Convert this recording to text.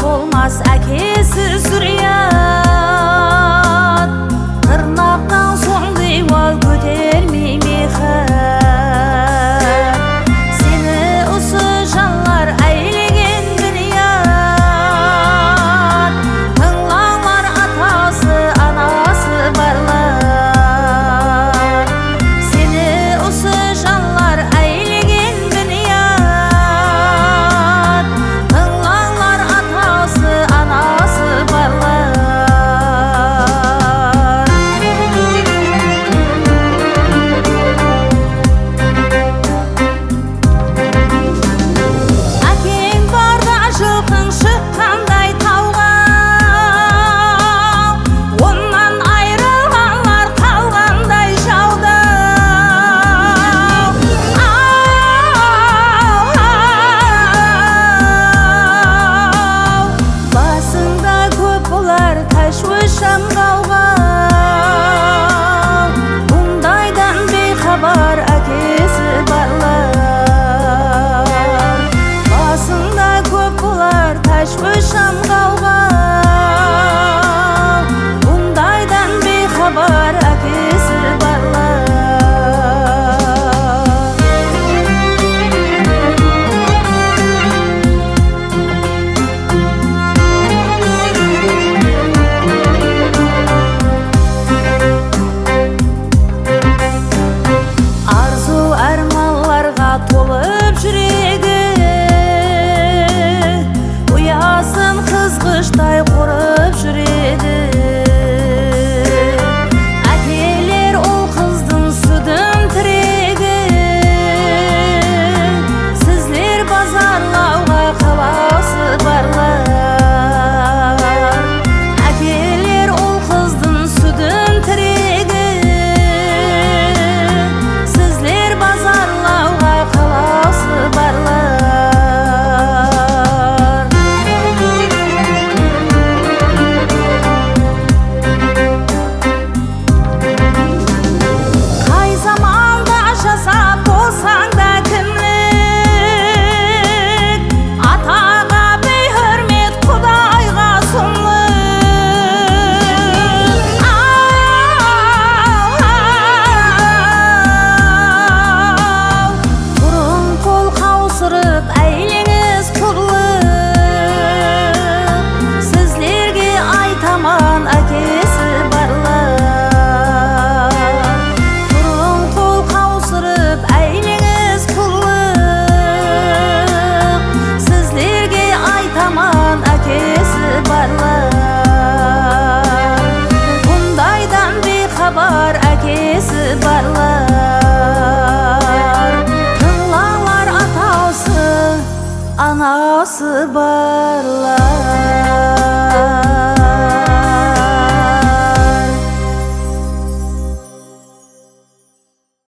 Olmaz әкесі сүрият, тырнақтан соң дейвал көтермей мехат. Сені осы жанлар әйлеген дүният, тыңлаңлар атасы, анасы барлар. Сені осы жанлар әйлеген дүният, тыңлаңлар анасы барлар. Әкең барда жылқың шыққандай тауға, оннан айрылғанлар қалғандай жауда. Басыңда көп болар тәшвиш шамғауға, бұндайдан бейхабар әкесі барлар. Басыңда көп болар тәшвиш шамғауға, бұндайдан бейхабар әкесі барлар. Арзу арманларға толып жүрегі, ұясын қызғыштай қорып жүреді. Әкелер ол қыздың сүдін тірегі, сізлер базарлауға қаласы барлар. Әкелер ол қыздың сүдін тірегі, сізлер базарлауға қаласы барлар. Қай заманда жасап болсаң да кімлік, атаға бейхүрмет, құдайға сұмлық. Бұрын қол қаусырып әйлеңіз құрлық, сізлерге айтаман әкесі барлар. Бұрын қол қаусырып әйлеңіз құрлық, сізлерге айтаман әкесі барлар. Бұндайдан бейхабар әкесі барлар. Тыңлаңлар атасы, анасы барлар.